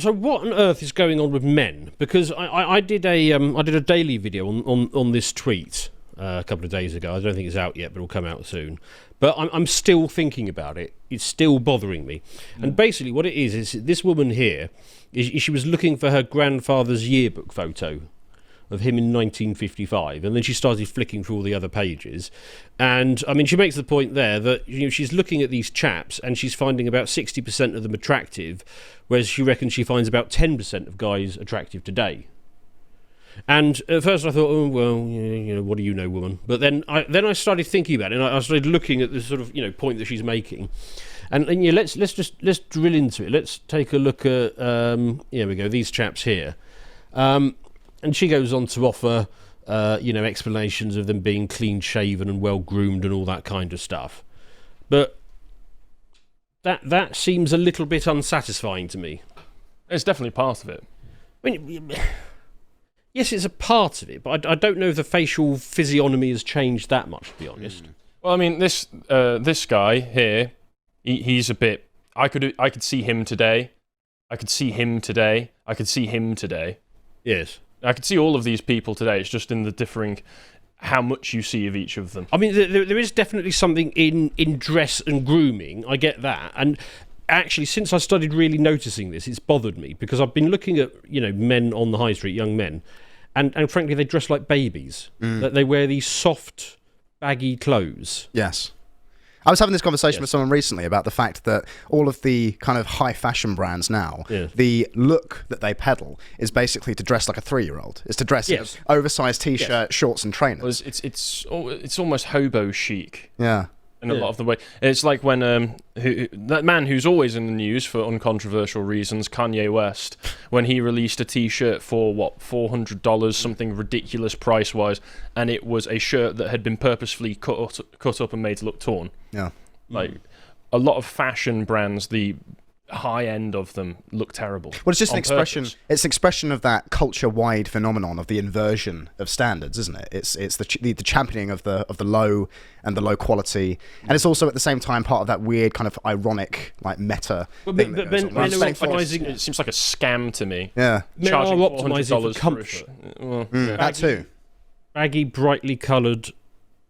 So what on earth is going on with men? Because I did a daily video on this tweet a couple of days ago. I don't think it's out yet, but it'll come out soon. But I'm still thinking about it. It's still bothering me. And basically what it is this woman here, she was looking for her grandfather's yearbook photo of him in 1955, and then she started flicking through all the other pages, and I mean she makes the point there that she's looking at these chaps and she's finding about 60% of them attractive, whereas she reckons she finds about 10% of guys attractive today. And at first I thought, oh well, what do you know, woman? But then I started thinking about it, and I started looking at the sort of point that she's making, and let's drill into it. Let's take a look at here we go, these chaps here. And she goes on to offer, explanations of them being clean-shaven and well-groomed and all that kind of stuff. But that seems a little bit unsatisfying to me. It's definitely part of it. I mean, yes, it's a part of it, but I don't know if the facial physiognomy has changed that much, to be honest. Well, I mean, this guy here, he's a bit... I could see him today. I could see him today. I could see him today. Yes. I could see all of these people today. It's just in the differing how much you see of each of them. I mean, there is definitely something in dress and grooming. I get that. And actually, since I started really noticing this, it's bothered me because I've been looking at, men on the high street, young men, and frankly, they dress like babies. That they wear these soft, baggy clothes. Yes. I was having this conversation with someone recently about the fact that all of the kind of high fashion brands now, the look that they peddle is basically to dress like a 3-year-old. It's to dress in oversized t-shirt, shorts and trainers. Well, it's almost hobo chic. Yeah. In a lot of the way. It's like when that man who's always in the news for uncontroversial reasons, Kanye West, when he released a t-shirt for $400, something ridiculous price-wise, and it was a shirt that had been purposefully cut up and made to look torn. Yeah. Like a lot of fashion brands, the high end of them look terrible. Well, it's just an expression. Purpose. It's an expression of that culture-wide phenomenon of the inversion of standards, isn't it? It's the championing of the low and the low quality, and it's also at the same time part of that weird kind of ironic like meta thing. But men are optimizing. It seems like a scam to me. Yeah, men are optimizing for comfort. That too. Baggy, brightly coloured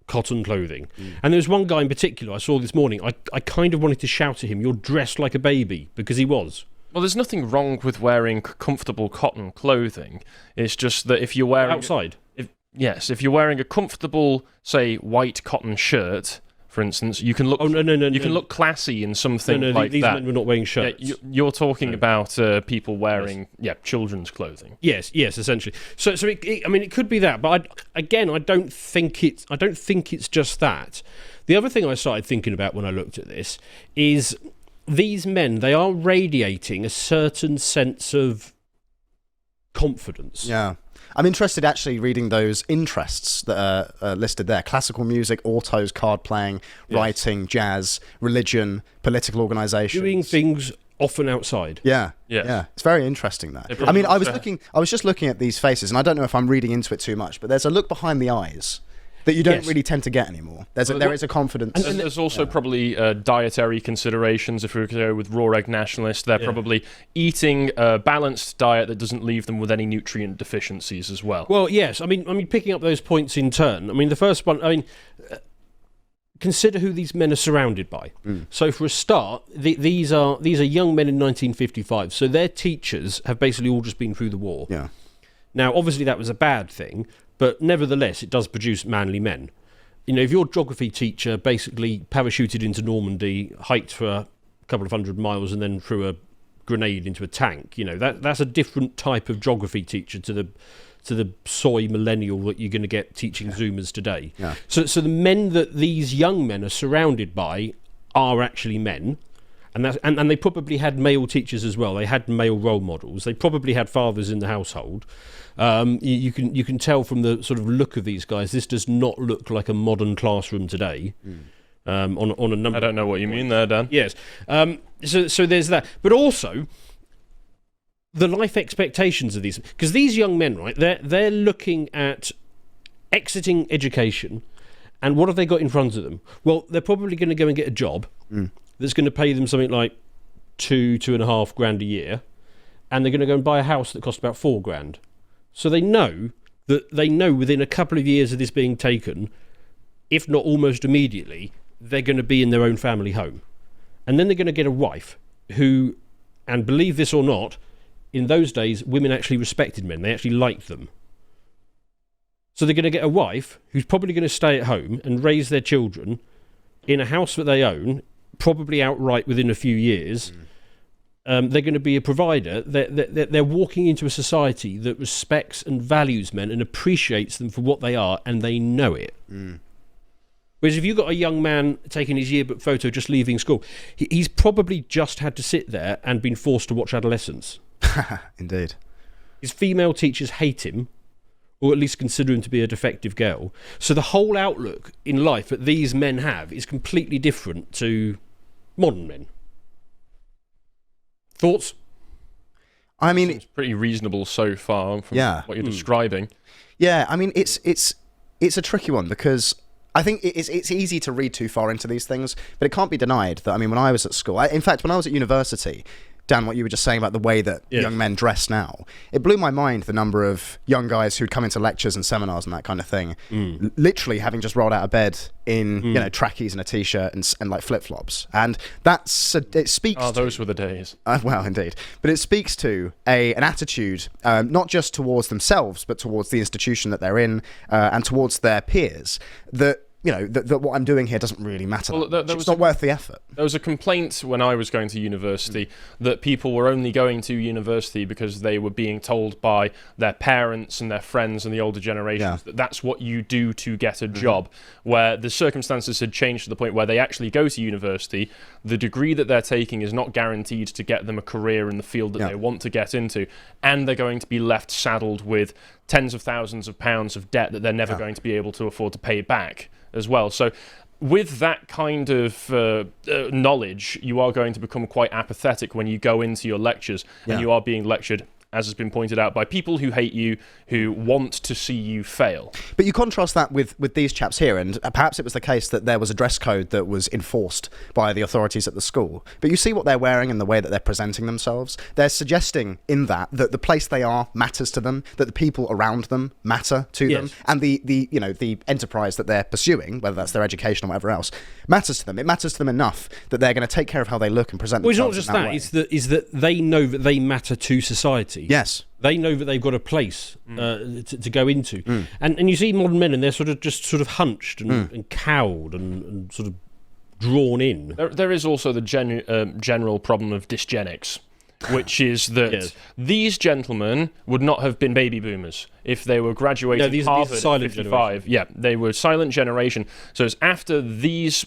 cotton clothing. And there was one guy in particular I saw this morning. I kind of wanted to shout at him, "You're dressed like a baby," because he was. Well, there's nothing wrong with wearing comfortable cotton clothing. It's just that if you're wearing... Outside? If you're wearing a comfortable, say, white cotton shirt, for instance, you can look... No. You can look classy in something like these that. men were not wearing shirts. Yeah, you're talking about people wearing, children's clothing. Yes, essentially. So it could be that, but I don't think it's just that. The other thing I started thinking about when I looked at this is these men, they are radiating a certain sense of confidence. Yeah. I'm interested actually reading those interests that are listed there. Classical music, autos, card playing, writing, jazz, religion, political organisations. Doing things often outside. Yeah. It's very interesting that. I mean, I was just looking at these faces, and I don't know if I'm reading into it too much, but there's a look behind the eyes that you don't really tend to get anymore. There is a confidence. And there's also probably dietary considerations. If we go with raw egg nationalists, they're probably eating a balanced diet that doesn't leave them with any nutrient deficiencies as well. Well, yes. I mean, picking up those points in turn. I mean, the first one. Consider who these men are surrounded by. So, for a start, these are young men in 1955. So their teachers have basically all just been through the war. Yeah. Now, obviously, that was a bad thing. But nevertheless, it does produce manly men. If your geography teacher basically parachuted into Normandy, hiked for a couple of 100 miles and then threw a grenade into a tank, that's a different type of geography teacher to the soy millennial that you're going to get teaching Zoomers today. Yeah. So the men that these young men are surrounded by are actually men. And they probably had male teachers as well. They had male role models. They probably had fathers in the household. You can tell from the sort of look of these guys, this does not look like a modern classroom today. On a number. I don't know what you mean there, Dan. Yes. So there's that, but also the life expectations of these, because these young men, right? They're looking at exiting education, and what have they got in front of them? Well, they're probably going to go and get a job that's going to pay them something like $2,500 a year. and they're going to go and buy a house that costs about $4,000. So they know within a couple of years of this being taken, if not almost immediately, they're going to be in their own family home. And then they're going to get a wife who, and believe this or not, in those days, women actually respected men. They actually liked them. So they're going to get a wife who's probably going to stay at home and raise their children in a house that they own, probably outright within a few years. They're going to be a provider. They're walking into a society that respects and values men and appreciates them for what they are, and they know it. Whereas if you've got a young man taking his yearbook photo just leaving school, he's probably just had to sit there and been forced to watch Adolescence. Indeed. His female teachers hate him, or at least consider him to be a defective girl. So the whole outlook in life that these men have is completely different to modern men. Thoughts? I mean, it's pretty reasonable so far from what you're describing. Yeah, I mean, it's a tricky one because I think it's easy to read too far into these things, but it can't be denied that, I mean, when I was at school, in fact, when I was at university, Dan, what you were just saying about the way that young men dress now, it blew my mind the number of young guys who'd come into lectures and seminars and that kind of thing, literally having just rolled out of bed in trackies and a t-shirt and like flip-flops. And it speaks to... those were the days. Well, indeed. But it speaks to an attitude, not just towards themselves, but towards the institution that they're in and towards their peers, that that what I'm doing here doesn't really matter. Well, it's not worth the effort. There was a complaint when I was going to university that people were only going to university because they were being told by their parents and their friends and the older generations that that's what you do to get a job, where the circumstances had changed to the point where they actually go to university, the degree that they're taking is not guaranteed to get them a career in the field that they want to get into, and they're going to be left saddled with tens of thousands of pounds of debt that they're never going to be able to afford to pay back as well. So with that kind of knowledge, you are going to become quite apathetic when you go into your lectures and you are being lectured, as has been pointed out, by people who hate you, who want to see you fail. But you contrast that with these chaps here, and perhaps it was the case that there was a dress code that was enforced by the authorities at the school. But you see what they're wearing and the way that they're presenting themselves. They're suggesting in that the place they are matters to them, that the people around them matter to them, and the enterprise that they're pursuing, whether that's their education or whatever else, matters to them. It matters to them enough that they're going to take care of how they look and present themselves. Well, it's not just that. It's that they know that they matter to society. Yes. They know that they've got a place to go into. And you see modern men and they're sort of hunched and cowed and sort of drawn in. There is also the general problem of dysgenics, which is that these gentlemen would not have been baby boomers if they were graduating Harvard at 55. Yeah, they were silent generation. So it's after these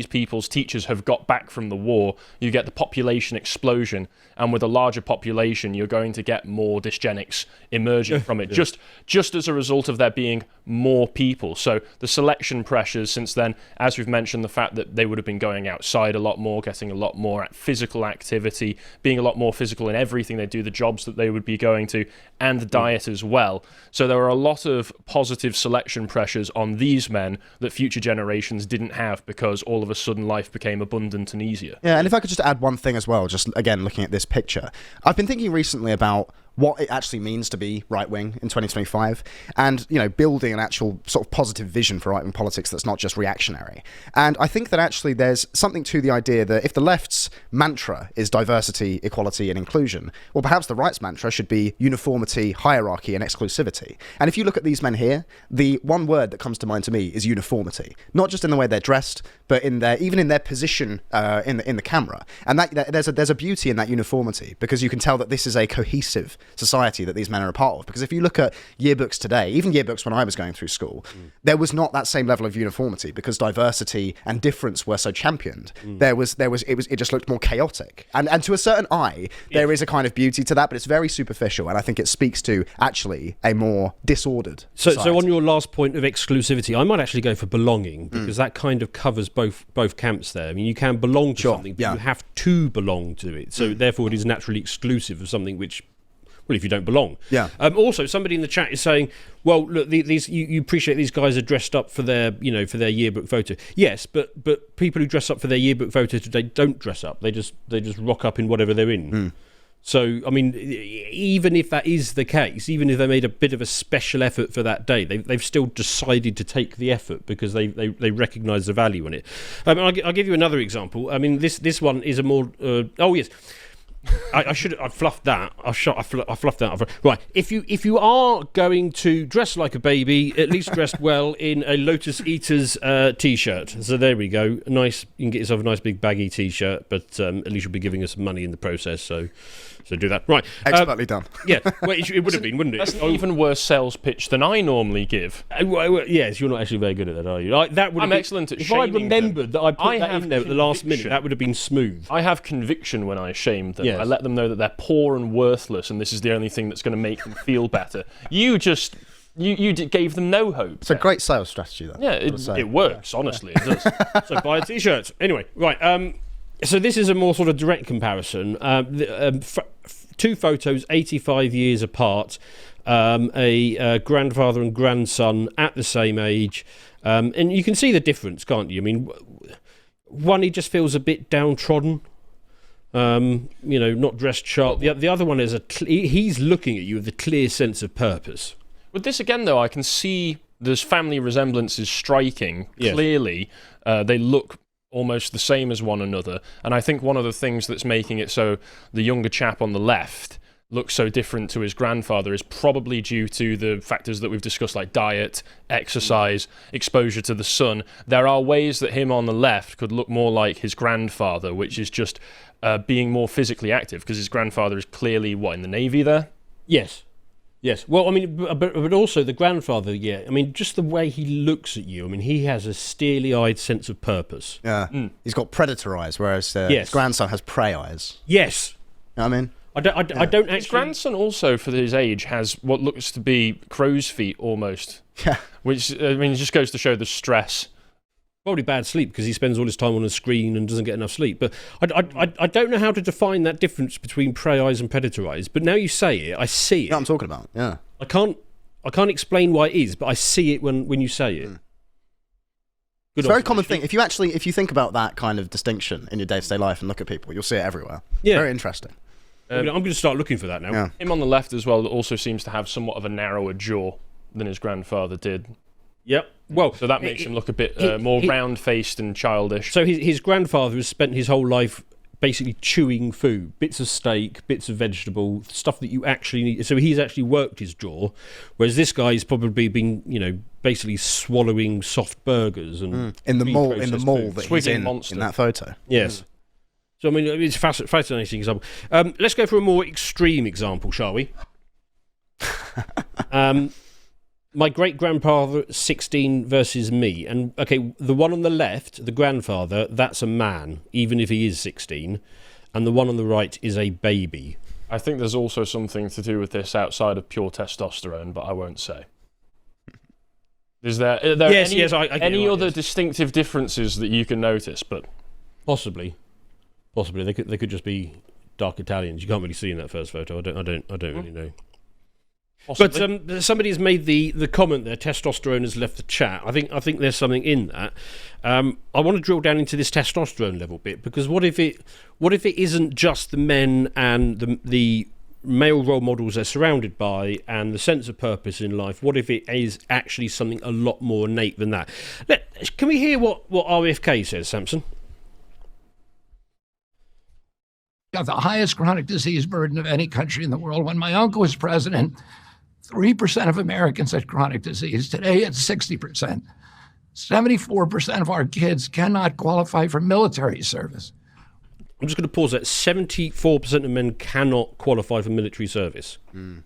people's teachers have got back from the war, you get the population explosion, and with a larger population, you're going to get more dysgenics emerging from it, just as a result of there being more people. So the selection pressures since then, as we've mentioned, the fact that they would have been going outside a lot more, getting a lot more physical activity, being a lot more physical in everything they do, the jobs that they would be going to, and the diet as well. So there are a lot of positive selection pressures on these men that future generations didn't have, because all of a sudden life became abundant and easier. Yeah, and if I could just add one thing as well, just again looking at this picture, I've been thinking recently about what it actually means to be right-wing in 2025, and building an actual sort of positive vision for right-wing politics that's not just reactionary. And I think that actually there's something to the idea that if the left's mantra is diversity, equality and inclusion, well, perhaps the right's mantra should be uniformity, hierarchy and exclusivity. And if you look at these men here, the one word that comes to mind to me is uniformity, not just in the way they're dressed, but even in their position in the camera. And that there's a beauty in that uniformity, because you can tell that this is a cohesive society that these men are a part of. Because if you look at yearbooks today, even yearbooks when I was going through school, there was not that same level of uniformity, because diversity and difference were so championed. It just looked more chaotic. And to a certain eye, there is a kind of beauty to that, but it's very superficial, and I think it speaks to actually a more disordered society. So on your last point of exclusivity, I might actually go for belonging, because that kind of covers both camps there. I mean, you can belong to something, but you have to belong to it. So therefore it is naturally exclusive of something which, well, if you don't belong. Yeah. Also, somebody in the chat is saying, well, look, you appreciate these guys are dressed up for their yearbook photo. Yes, but people who dress up for their yearbook photo today don't dress up. They just rock up in whatever they're in. So, I mean, even if that is the case, even if they made a bit of a special effort for that day, they've still decided to take the effort because they recognise the value in it. I'll give you another example. I mean, this one is a more... oh, yes. I fluffed that. I fluffed that. Right. If you are going to dress like a baby, at least dressed well in a Lotus Eaters t-shirt. So there we go. Nice. You can get yourself a nice big baggy t-shirt, but at least you'll be giving us some money in the process. So do that. Right. Expertly done. Yeah. Well, it would have been, wouldn't it? That's an even worse sales pitch than I normally give. Yes, you're not actually very good at that, are you? I'm excellent at shaming them. If I remembered that I put that in there at the last minute, that would have been smooth. I have conviction when I shame them. Yes. I let them know that they're poor and worthless, and this is the only thing that's going to make them feel better. You gave them no hope. It's a great sales strategy, though. Yeah, it works, honestly. It does. So buy a t-shirt. Anyway, right. So this is a more sort of direct comparison. Two photos, 85 years apart, a grandfather and grandson at the same age, and you can see the difference, can't you? I mean, one, he just feels a bit downtrodden, not dressed sharp. The other one is he's looking at you with a clear sense of purpose. With this again, though, I can see there's family resemblances striking. Yes. Clearly, they look almost the same as one another, and I think one of the things that's making it so the younger chap on the left looks so different to his grandfather is probably due to the factors that we've discussed, like diet, exercise, exposure to the sun. There are ways that him on the left could look more like his grandfather, which is just being more physically active, because his grandfather is clearly, in the Navy there? Yes. Well, I mean, but also the grandfather, yeah. I mean, just the way he looks at you. I mean, he has a steely-eyed sense of purpose. Yeah. He's got predator eyes, whereas his grandson has prey eyes. Yes. You know what I mean? I don't actually... His grandson also, for his age, has what looks to be crow's feet, almost. Yeah. Which, I mean, just goes to show the stress. Probably bad sleep, because he spends all his time on a screen and doesn't get enough sleep. But I don't know how to define that difference between prey eyes and predator eyes. But now you say it, I see it. You know what I'm talking about, yeah. I can't explain why it is, but I see it when you say it. It's a very common thing. If you think about that kind of distinction in your day-to-day life and look at people, you'll see it everywhere. Yeah. Very interesting. I'm going to start looking for that now. Yeah. Him on the left as well also seems to have somewhat of a narrower jaw than his grandfather did. Yep. Well, so that makes him look a bit more round-faced and childish. So his grandfather has spent his whole life basically chewing food, bits of steak, bits of vegetable, stuff that you actually need. So he's actually worked his jaw, whereas this guy's probably been, basically swallowing soft burgers and in the mall that he's in that photo. Yes. So I mean, it's a fascinating example. Let's go for a more extreme example, shall we? My great-grandfather, 16 versus me. And, okay, the one on the left, the grandfather, that's a man, even if he is 16. And the one on the right is a baby. I think there's also something to do with this outside of pure testosterone, but I won't say. Is there any other distinctive differences that you can notice? But Possibly. They could just be dark Italians. You can't really see in that first photo. I don't really know. Possibly. But somebody has made the comment there. Testosterone has left the chat. I think there's something in that. I want to drill down into this testosterone level bit, because what if it isn't just the men and the male role models they're surrounded by and the sense of purpose in life? What if it is actually something a lot more innate than that? Can we hear what RFK says, Samson? Got the highest chronic disease burden of any country in the world. When my uncle was president, 3% of Americans had chronic disease. Today, it's 60%. 74% of our kids cannot qualify for military service. I'm just going to pause there. 74% of men cannot qualify for military service. And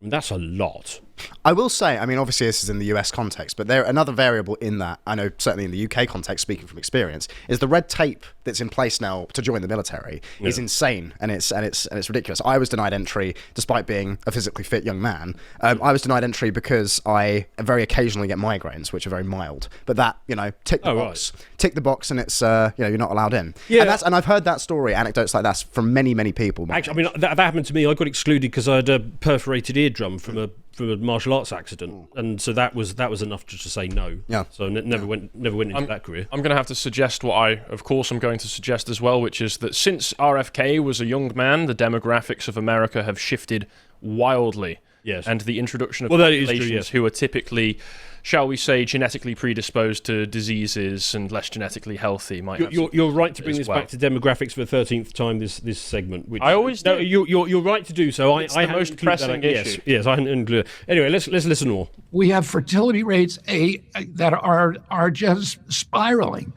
that's a lot. I will say, I mean, obviously this is in the US context, but another variable in that, I know certainly in the UK context, speaking from experience, is the red tape that's in place now to join the military is insane, and it's ridiculous. I was denied entry despite being a physically fit young man. I was denied entry because I very occasionally get migraines, which are very mild. But that, tick the box, and it's you're not allowed in. Yeah, and I've heard that story, anecdotes like that from many people. Actually, I mean that happened to me. I got excluded because I had a perforated eardrum from a a martial arts accident, and so that was enough to say no. Yeah. So never went into that career. I'm going to have to suggest what of course, I'm going to suggest as well, which is that since RFK was a young man, the demographics of America have shifted wildly. Yes. And the introduction of that is populations true, yes. who are typically, shall we say, genetically predisposed to diseases and less genetically healthy might have You're right to bring this well. back to demographics for the 13th time this segment. Which, I always do. You're right to do so. It's I the hadn't most included that. pressing issue. Yes, I hadn't included. Anyway, let's listen more. We have fertility rates that are just spiraling.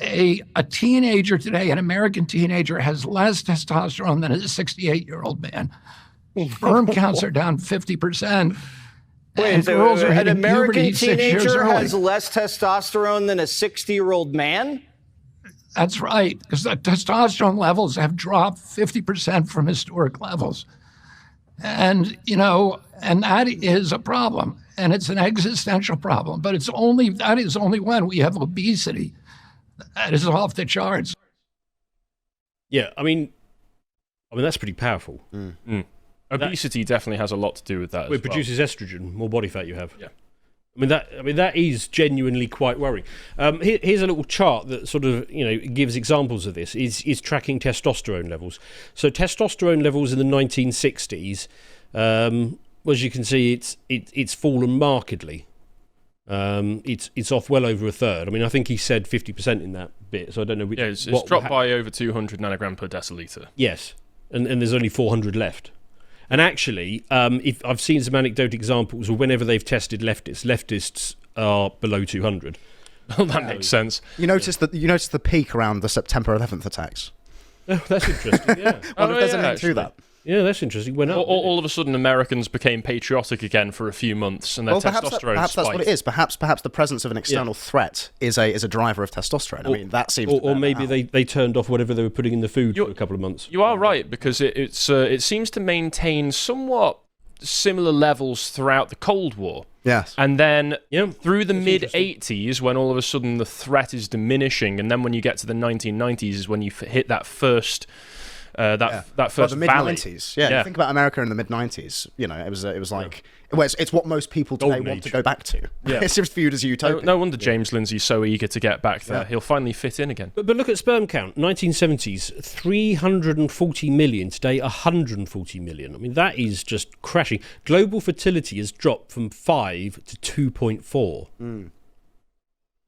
A teenager today, an American teenager, has less testosterone than a 68-year-old man. Sperm counts are down 50%. And girls are an hitting American puberty 6 years teenager early. has less testosterone than a 60-year-old man? That's right, because the testosterone levels have dropped 50% from historic levels. And, and that is a problem. And it's an existential problem. But that is only when we have obesity. That is off the charts. Yeah, I mean that's pretty powerful. Obesity definitely has a lot to do with that. It produces estrogen, more body fat you have. Yeah. I mean that is genuinely quite worrying. Here's a little chart that sort of gives examples of this. Is tracking testosterone levels. So testosterone levels in the 1960s, as you can see, it's fallen markedly. It's off well over a third. I mean, I think he said 50% in that bit. So I don't know which. Yeah, it's dropped by over 200 nanogram per deciliter. Yes, and there's only 400 left. And actually, if I've seen some anecdotal examples of whenever they've tested leftists are below 200. Well, that makes sense. You noticed the peak around the September 11th attacks. Oh, that's interesting. Yeah. Well, if there's anything actually. to that. Yeah, that's interesting. Went up. All of a sudden, Americans became patriotic again for a few months, and their testosterone perhaps that's spiked. what it is. Perhaps the presence of an external threat is a driver of testosterone. I mean, that seems. Or maybe they turned off whatever they were putting in the food for a couple of months. You are right, because it seems to maintain somewhat similar levels throughout the Cold War. Yes. And then through the That's mid-'80s, when all of a sudden the threat is diminishing, and then when you get to the 1990s is when you hit that first that first the valley. mid-90s. Yeah. Think about America in the mid-90s. It was like it's what most people today want to go back to. Yeah. It's just viewed as a utopia. No wonder James Lindsay's so eager to get back there. Yeah. He'll finally fit in again. But look at sperm count. 1970s, 340 million. Today, 140 million. I mean, that is just crashing. Global fertility has dropped from 5 to 2.4.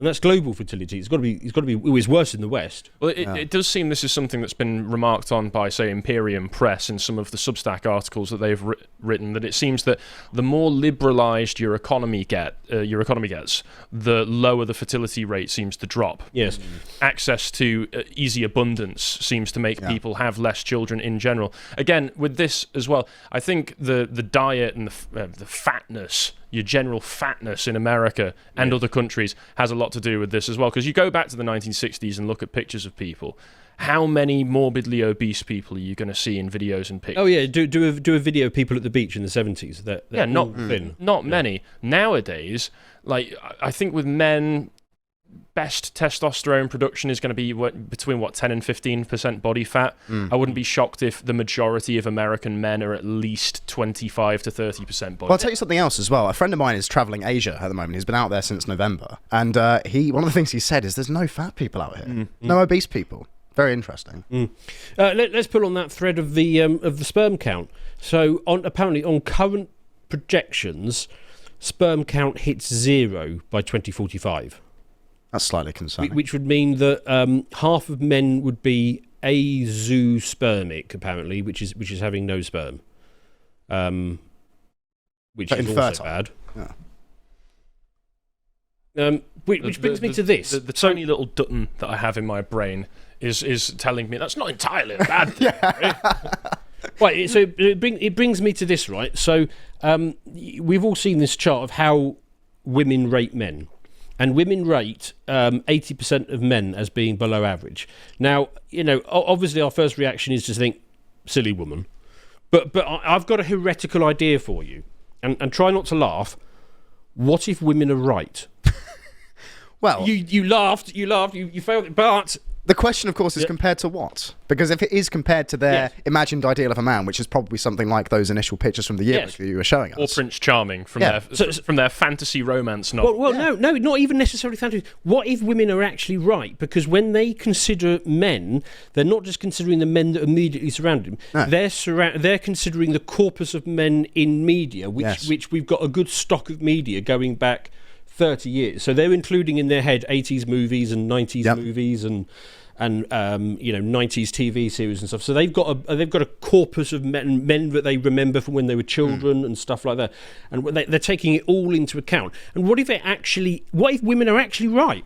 And that's global fertility. It's got to be always worse in the West. Well, it does seem this is something that's been remarked on by, say, Imperium Press in some of the Substack articles that they've written. That it seems that the more liberalised your economy gets, the lower the fertility rate seems to drop. Yes, access to easy abundance seems to make people have less children in general. Again, with this as well, I think the diet and the fatness. Your general fatness in America and other countries has a lot to do with this as well. Because you go back to the 1960s and look at pictures of people. How many morbidly obese people are you going to see in videos and pictures? Oh yeah, do a video of people at the beach in the 70s. They're not thin. Not many. Nowadays, like I think with men, best testosterone production is going to be between 10 and 15% body fat. I wouldn't be shocked if the majority of American men are at least 25 to 30% body fat. Well, I'll tell you something else as well. A friend of mine is travelling Asia at the moment. He's been out there since November, and one of the things he said is there's no fat people out here, no obese people. Very interesting. Let's pull on that thread of the sperm count. So apparently on current projections, sperm count hits 0 by 2045. That's slightly concerning. Which would mean that half of men would be azoospermic, apparently, which is having no sperm, which is also bad. Yeah. Which brings me to this. The tiny little Dutton that I have in my brain is telling me that's not entirely a bad thing. Right, so it brings me to this, right? So we've all seen this chart of how women rate men. And women rate 80% of men as being below average. Now, obviously our first reaction is to think, silly woman. But I've got a heretical idea for you. And try not to laugh. What if women are right? Well, You laughed, you failed. But The question, of course, is compared to what? Because if it is compared to their imagined ideal of a man, which is probably something like those initial pictures from the yearbook that you were showing us. Or Prince Charming from their fantasy romance novel. Well, no, not even necessarily fantasy. What if women are actually right? Because when they consider men, they're not just considering the men that immediately surround them. No. They're considering the corpus of men in media, which we've got a good stock of media going back 30 years. So they're including in their head 80s movies and 90s movies and 90s TV series and stuff. So they've got a corpus of men that they remember from when they were children and stuff like that, and they're taking it all into account. And what if women are actually right?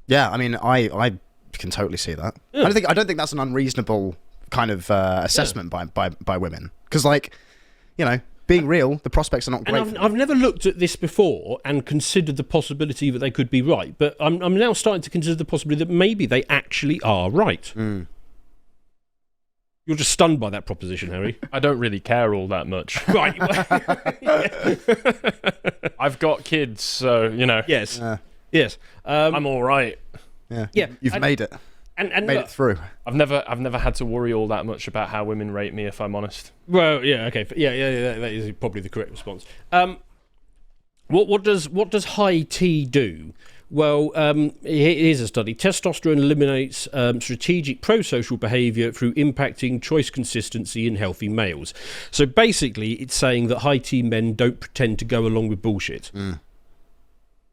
Yeah, I mean, I can totally see that. Yeah. I don't think that's an unreasonable kind of assessment by women, because being real, the prospects are not great. And I've never looked at this before and considered the possibility that they could be right, but I'm now starting to consider the possibility that maybe they actually are right. Mm. You're just stunned by that proposition, Harry. I don't really care all that much. Right. I've got kids, so, Yes. Yes. I'm all right. Yeah. You've made it. And made it through. I've never had to worry all that much about how women rate me, if I'm honest. Well, yeah, okay, that is probably the correct response. What does high T do? Well, here's a study. Testosterone eliminates strategic pro-social behaviour through impacting choice consistency in healthy males. So basically, it's saying that high T men don't pretend to go along with bullshit. Mm.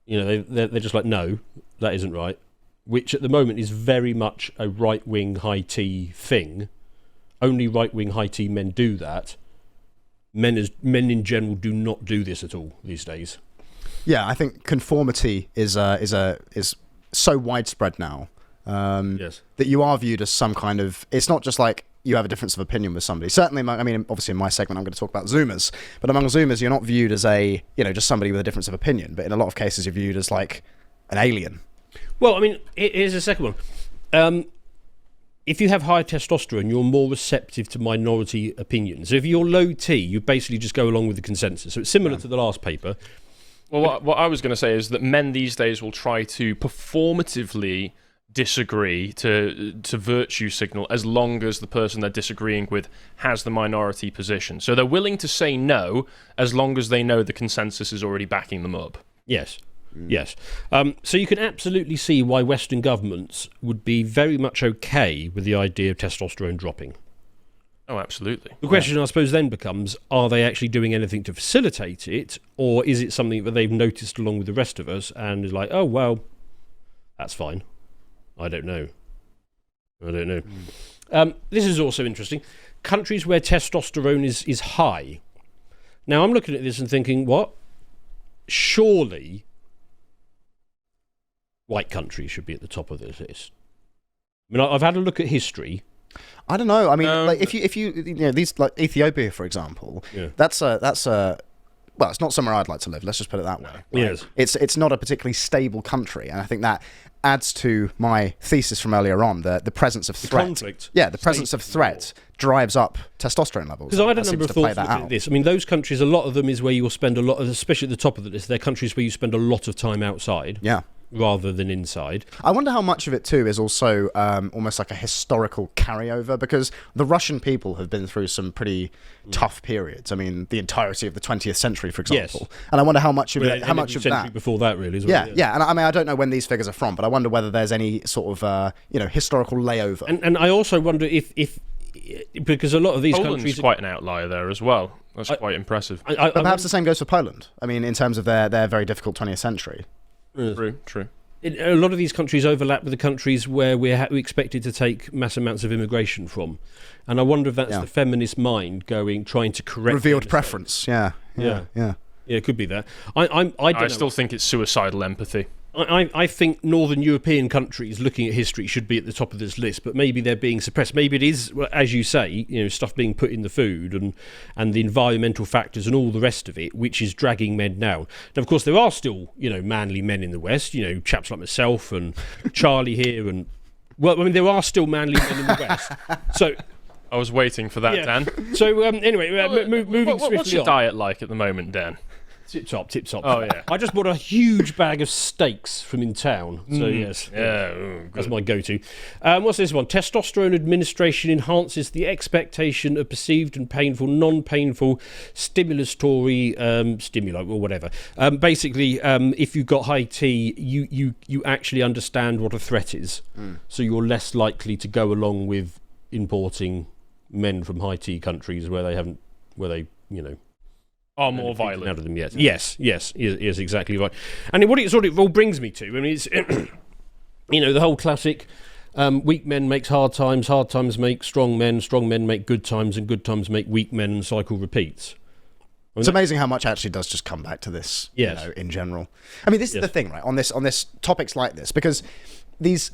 They're just like, no, that isn't right. Which at the moment is very much a right-wing high-T thing. Only right-wing high-T men do that. Men in general do not do this at all these days. Yeah, I think conformity is so widespread now that you are viewed as some kind of... It's not just like you have a difference of opinion with somebody. Certainly, obviously in my segment I'm going to talk about Zoomers, but among Zoomers you're not viewed as just somebody with a difference of opinion, but in a lot of cases you're viewed as like an alien. Well, here's a second one. If you have high testosterone, you're more receptive to minority opinions. So if you're low T, you basically just go along with the consensus. So it's similar to the last paper. Well, what I was going to say is that men these days will try to performatively disagree to virtue signal as long as the person they're disagreeing with has the minority position. So they're willing to say no as long as they know the consensus is already backing them up. Yes. Yes. So you can absolutely see why Western governments would be very much okay with the idea of testosterone dropping. Oh, absolutely. The question, I suppose, then becomes, are they actually doing anything to facilitate it, or is it something that they've noticed along with the rest of us and is like, oh, well, that's fine. I don't know. This is also interesting. Countries where testosterone is high. Now, I'm looking at this and thinking, what? Surely white countries should be at the top of this list. I've had a look at history. I don't know. If you these, like Ethiopia, for example, that's a well, it's not somewhere I'd like to live. Let's just put it that way. Right? Yes, it's not a particularly stable country, and I think that adds to my thesis from earlier on, the presence of threat. Conflict. Yeah, the presence of threat drives up testosterone levels. Because I had a number of thoughts about this. Those countries, a lot of them is where you'll spend a lot, especially at the top of the list, they're countries where you spend a lot of time outside. Yeah. Rather than inside. I wonder how much of it too is also almost like a historical carryover, because the Russian people have been through some pretty tough periods. The entirety of the 20th century, for example. Yes. And I wonder how much of it, how much of that before that really as well. Yeah. And I don't know when these figures are from, but I wonder whether there's any sort of historical layover. And I also wonder if because a lot of these Poland's countries quite an outlier there as well. That's quite impressive. But perhaps the same goes for Poland. In terms of their very difficult 20th century. True. A lot of these countries overlap with the countries where we're expected to take mass amounts of immigration from, and I wonder if that's the feminist mind trying to correct revealed preference. Yeah, it could be that. I still think it's suicidal empathy. I think Northern European countries, looking at history, should be at the top of this list, but maybe they're being suppressed. Maybe it is, as you say, stuff being put in the food and the environmental factors and all the rest of it, which is dragging men down. Now, of course, there are still, manly men in the West, chaps like myself and Charlie here, and there are still manly men in the West. So I was waiting for that, Dan. So anyway, moving swiftly on. What's your diet like at the moment, Dan? Tip top. Oh, yeah. I just bought a huge bag of steaks from in town. So yes, that's my go-to. What's this one? Testosterone administration enhances the expectation of perceived and painful, non-painful stimulatory stimuli or whatever. Basically, if you've got high T, you actually understand what a threat is, so you're less likely to go along with importing men from high T countries where they are more violent out of them yet. Yes, exactly right. And what it sort of all brings me to, I mean, it's the whole classic weak men makes hard times make strong men make good times, and good times make weak men, and cycle repeats. It's amazing how much actually does just come back to this, in general. I mean, this is the thing, right? On this topics like this, because these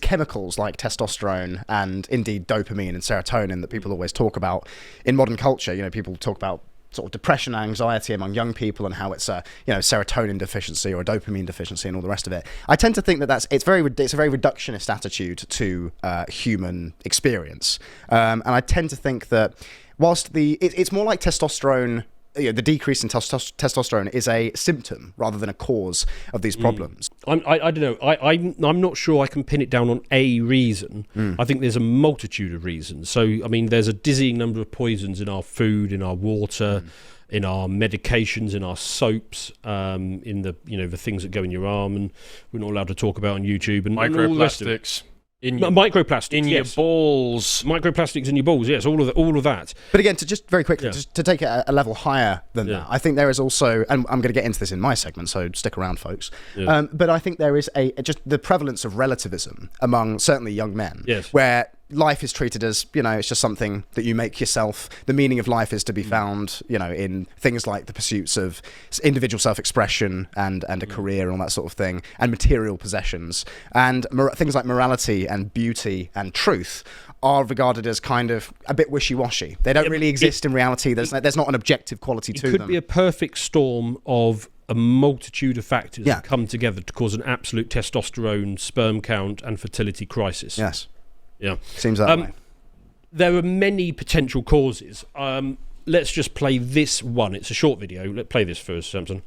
chemicals like testosterone and indeed dopamine and serotonin that people always talk about in modern culture, people talk about sort of depression and anxiety among young people and how it's a serotonin deficiency or a dopamine deficiency and all the rest of it. I tend to think that it's a very reductionist attitude to human experience, and I tend to think that whilst it's more like testosterone. The decrease in testosterone is a symptom rather than a cause of these problems. I don't know. I'm not sure I can pin it down on a reason. I think there's a multitude of reasons. So, I mean, there's a dizzying number of poisons in our food, in our water, in our medications, in our soaps, in the things that go in your arm, and we're not allowed to talk about on YouTube, and microplastics. And all the rest of it. Microplastics in your balls, microplastics in your balls. Yes, all of that. But again, to just very quickly, just to take it a level higher than that, I think there is also, and I'm going to get into this in my segment, so stick around, folks. But I think there is just the prevalence of relativism among certainly young men, where life is treated as, it's just something that you make yourself. The meaning of life is to be found, in things like the pursuits of individual self-expression and a career and all that sort of thing, and material possessions. And things like morality and beauty and truth are regarded as kind of a bit wishy-washy. They don't really exist in reality. There's not an objective quality to them. It could be a perfect storm of a multitude of factors that come together to cause an absolute testosterone, sperm count, and fertility crisis. Yes. Yeah, seems that way. There are many potential causes. Let's just play this one. It's a short video. Let's play this first, Samson.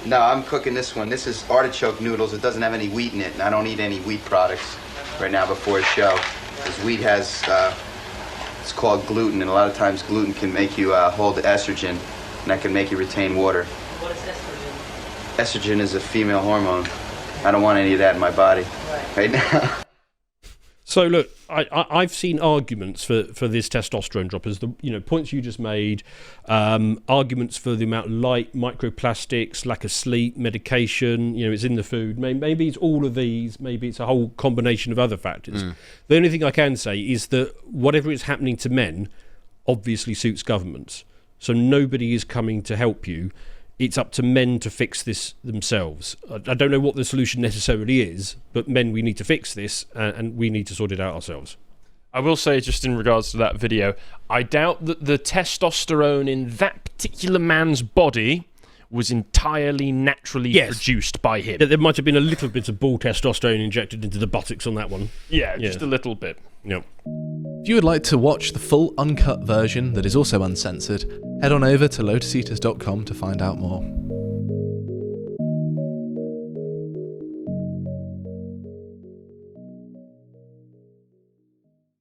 No, I'm cooking this one. This is artichoke noodles. It doesn't have any wheat in it, and I don't eat any wheat products right now before a show. Because wheat has, it's called gluten, and a lot of times gluten can make you hold estrogen, and that can make you retain water. What is estrogen? Estrogen is a female hormone. I don't want any of that in my body right now. So look, I've seen arguments for this testosterone drop as the points you just made, arguments for the amount of light, microplastics, lack of sleep, medication. It's in the food. Maybe it's all of these. Maybe it's a whole combination of other factors. The only thing I can say is that whatever is happening to men obviously suits governments. So nobody is coming to help you. It's up to men to fix this themselves. I don't know what the solution necessarily is, but men, we need to fix this, and we need to sort it out ourselves. I will say, just in regards to that video, I doubt that the testosterone in that particular man's body was entirely naturally produced by him. There might have been a little bit of bull testosterone injected into the buttocks on that one. Yeah, just a little bit. Yep. If you would like to watch the full uncut version that is also uncensored, head on over to lotuseaters.com to find out more.